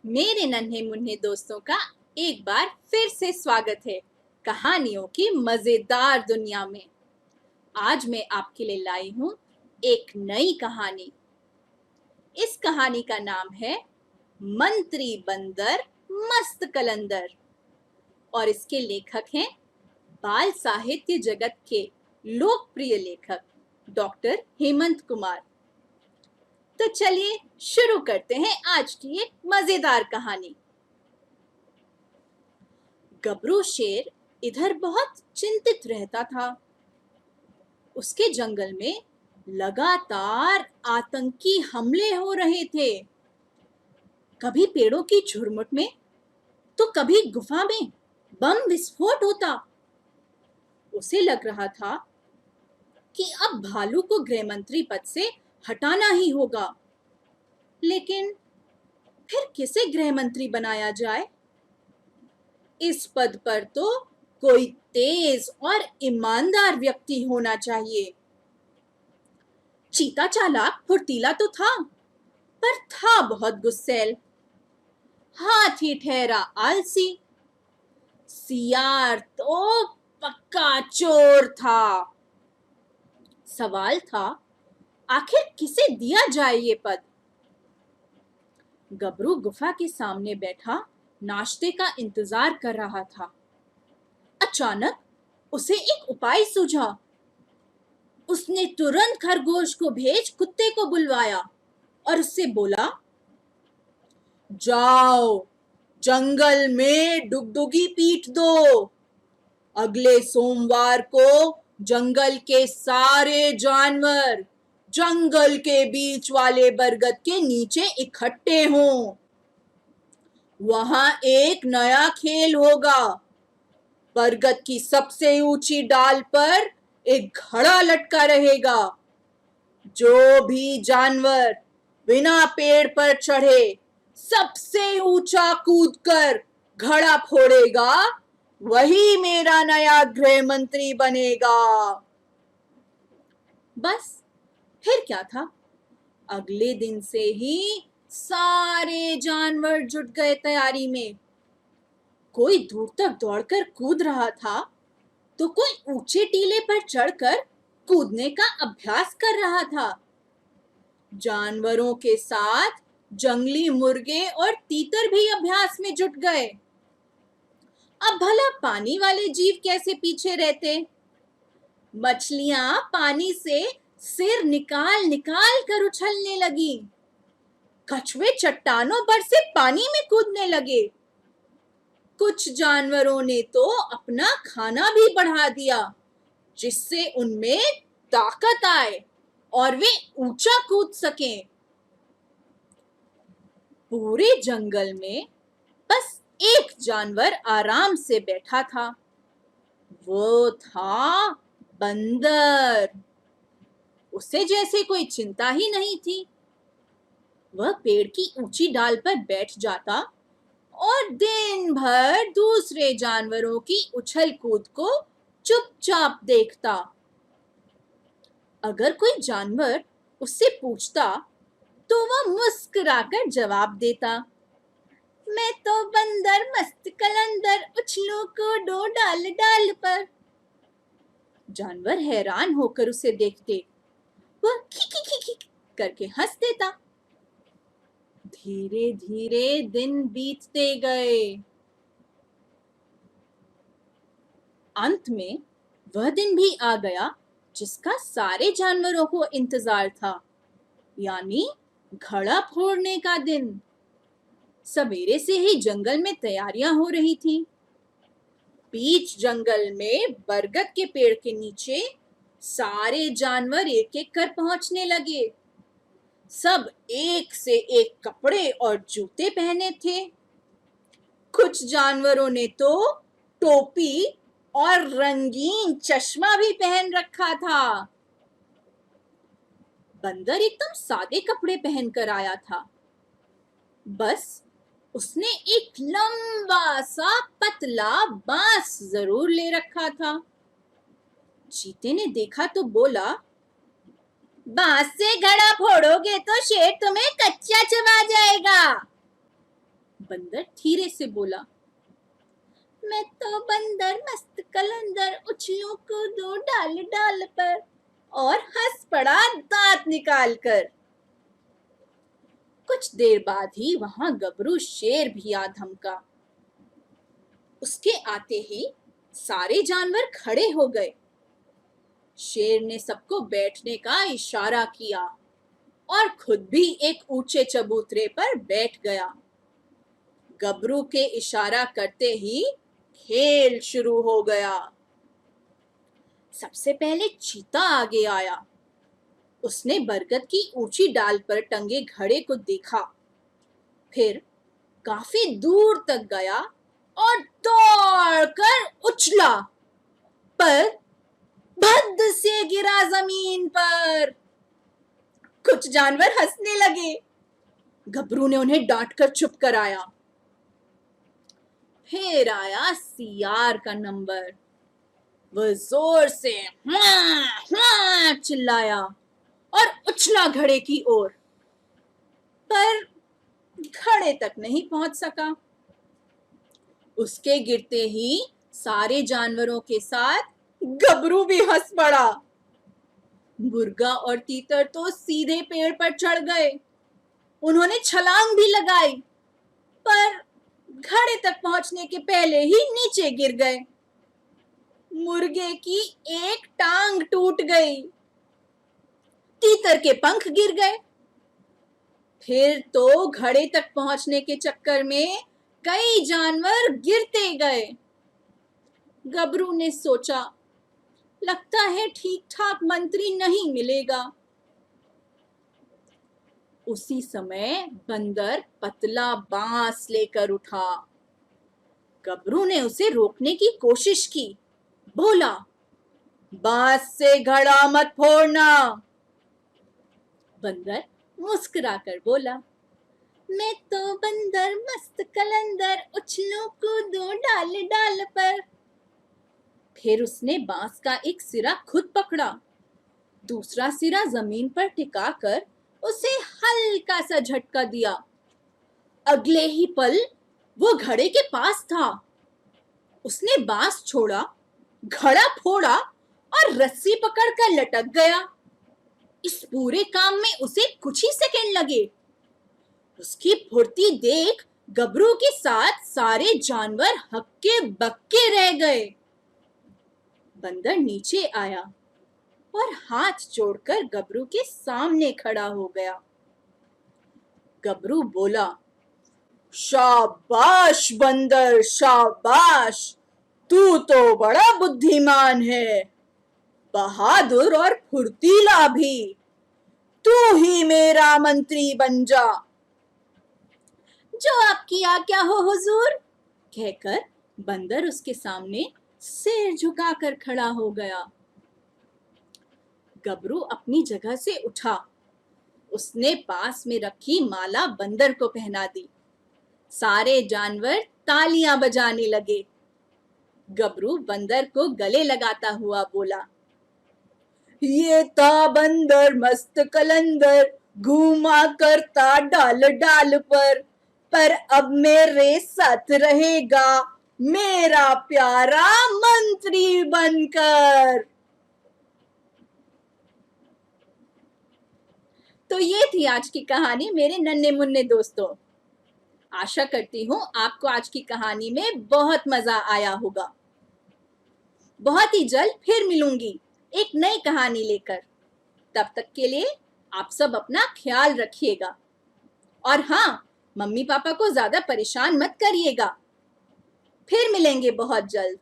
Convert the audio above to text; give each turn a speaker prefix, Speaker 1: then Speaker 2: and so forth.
Speaker 1: मेरे नन्हे मुन्ने दोस्तों का एक बार फिर से स्वागत है कहानियों की मजेदार दुनिया में। आज मैं आपके लिए लाई हूं एक नई कहानी। इस कहानी का नाम है मंत्री बंदर मस्त कलंदर और इसके लेखक हैं बाल साहित्य जगत के लोकप्रिय लेखक डॉक्टर हेमंत कुमार। तो चलिए शुरू करते हैं आज की एक मजेदार कहानी। गबरू शेर इधर बहुत चिंतित रहता था। उसके जंगल में लगातार आतंकी हमले हो रहे थे, कभी पेड़ों की झुरमुट में तो कभी गुफा में बम विस्फोट होता। उसे लग रहा था कि अब भालू को गृह मंत्री पद से हटाना ही होगा, लेकिन फिर किसे गृह मंत्री बनाया जाए? इस पद पर तो कोई तेज और ईमानदार व्यक्ति होना चाहिए। चीता चालाक फुर्तीला तो था, पर था बहुत गुस्सैल। हाथी ठहरा आलसी, सियार तो पक्का चोर था। सवाल था, आखिर किसे दिया जाए ये पद? गबरू गुफा के सामने बैठा नाश्ते का इंतजार कर रहा था। अचानक उसे एक उपाय सूझा। उसने तुरंत खरगोश को भेज कुत्ते को बुलवाया और उससे बोला, जाओ जंगल में डुगडुगी पीट दो। अगले सोमवार को जंगल के सारे जानवर जंगल के बीच वाले बरगद के नीचे इकट्ठे हों। वहां एक नया खेल होगा। बरगद की सबसे ऊंची डाल पर एक घड़ा लटका रहेगा। जो भी जानवर बिना पेड़ पर चढ़े सबसे ऊंचा कूदकर घड़ा फोड़ेगा, वही मेरा नया गृह मंत्री बनेगा। बस फिर क्या था, अगले दिन से ही सारे जानवर जुट गए तैयारी में। कोई दूर तक दौड़कर कूद रहा था, तो कोई ऊंचे टीले पर चढ़कर कूदने का अभ्यास कर रहा था। जानवरों के साथ जंगली मुर्गे और तीतर भी अभ्यास में जुट गए। अब भला पानी वाले जीव कैसे पीछे रहते? मछलियां पानी से सिर निकाल निकाल कर उछलने लगी। कछुए चट्टानों पर से पानी में कूदने लगे। कुछ जानवरों ने तो अपना खाना भी बढ़ा दिया, जिससे उनमें ताकत आए और वे ऊंचा कूद सकें। पूरे जंगल में बस एक जानवर आराम से बैठा था। वो था बंदर। उसे जैसे कोई चिंता ही नहीं थी। वह पेड़ की ऊंची डाल पर बैठ जाता और दिन भर दूसरे जानवरों की उछल कूद को चुपचाप देखता। अगर कोई जानवर उससे पूछता तो वह मुस्कुराकर जवाब देता, मैं तो बंदर मस्त कलंदर, उछलूं कूदूं डाल डाल पर। जानवर हैरान होकर उसे देखते, वह खी करके हंस देता। धीरे धीरे दिन बीतते गए। अंत में वह दिन भी आ गया जिसका सारे जानवरों को इंतजार था, यानी घड़ा फोड़ने का दिन। सवेरे से ही जंगल में तैयारियां हो रही थी। बीच जंगल में बरगद के पेड़ के नीचे सारे जानवर एक एक कर पहुंचने लगे। सब एक से एक कपड़े और जूते पहने थे। कुछ जानवरों ने तो टोपी और रंगीन चश्मा भी पहन रखा था। बंदर एकदम सादे कपड़े पहनकर आया था। बस उसने एक लंबा सा पतला बांस जरूर ले रखा था। चीते ने देखा तो बोला, बांस से घड़ा फोड़ोगे तो शेर तुम्हें कच्चा चबा जाएगा। बंदर धीरे से बोला, मैं तो बंदर मस्त कलंदर, उछलूं कूदूं डाल डाल पर, और हंस पड़ा दांत निकाल कर। कुछ देर बाद ही वहां गबरू शेर भी आ धमका। उसके आते ही सारे जानवर खड़े हो गए। शेर ने सबको बैठने का इशारा किया और खुद भी एक ऊंचे चबूतरे पर बैठ गया। गबरू के इशारा करते ही खेल शुरू हो गया। सबसे पहले चीता आगे आया। उसने बरगद की ऊंची डाल पर टंगे घड़े को देखा, फिर काफी दूर तक गया और दौड़कर उछला, पर भद से गिरा जमीन पर। कुछ जानवर हंसने लगे। गबरू ने उन्हें डांटकर चुप कराया। फिर आया सियार का नंबर। वह जोर से चिल्लाया और उछला घड़े की ओर, पर घड़े तक नहीं पहुंच सका। उसके गिरते ही सारे जानवरों के साथ गबरू भी हंस पड़ा। मुर्गा और तीतर तो सीधे पेड़ पर चढ़ गए। उन्होंने छलांग भी लगाई, पर घड़े तक पहुंचने के पहले ही नीचे गिर गए। मुर्गे की एक टांग टूट गई। तीतर के पंख गिर गए। फिर तो घड़े तक पहुंचने के चक्कर में कई जानवर गिरते गए। गबरू ने सोचा, लगता है ठीक ठाक मंत्री नहीं मिलेगा। उसी समय बंदर पतला बांस लेकर उठा। गबरू ने उसे रोकने की कोशिश की। बोला, बांस से घड़ा मत फोड़ना। बंदर मुस्कुराकर बोला, मैं तो बंदर मस्त कलंदर, उछलूं कूदूं डाल डाल पर। फिर उसने बांस का एक सिरा खुद पकड़ा, दूसरा सिरा जमीन पर टिकाकर उसे हल्का सा झटका दिया। अगले ही पल वो घड़े के पास था। उसने बांस छोड़ा, घड़ा फोड़ा और रस्सी पकड़कर लटक गया। इस पूरे काम में उसे कुछ ही सेकंड लगे। उसकी फुर्ती देख गबरू के साथ सारे जानवर हक्के बक्के रह गए। बंदर नीचे आया और हाथ जोड़कर गबरू के सामने खड़ा हो गया। गबरू बोला, शाबाश बंदर, शाबाश, तू तो बड़ा बुद्धिमान है, बहादुर और फुर्तीला भी। तू ही मेरा मंत्री बन जा। जो आपकी आज्ञा हो हुजूर, कहकर बंदर उसके सामने सिर झुकाकर खड़ा हो गया। गबरू अपनी जगह से उठा। उसने पास में रखी माला बंदर को पहना दी। सारे जानवर तालियां बजाने लगे। गबरू बंदर को गले लगाता हुआ बोला, ये था बंदर मस्त कलंदर, घूमा करता डाल डाल पर अब मेरे साथ रहेगा मेरा प्यारा मंत्री बनकर। तो ये थी आज की कहानी मेरे नन्हे मुन्ने दोस्तों। आशा करती हूँ आपको आज की कहानी में बहुत मजा आया होगा। बहुत ही जल्द फिर मिलूंगी एक नई कहानी लेकर। तब तक के लिए आप सब अपना ख्याल रखिएगा। और हाँ, मम्मी पापा को ज्यादा परेशान मत करिएगा। फिर मिलेंगे बहुत जल्द।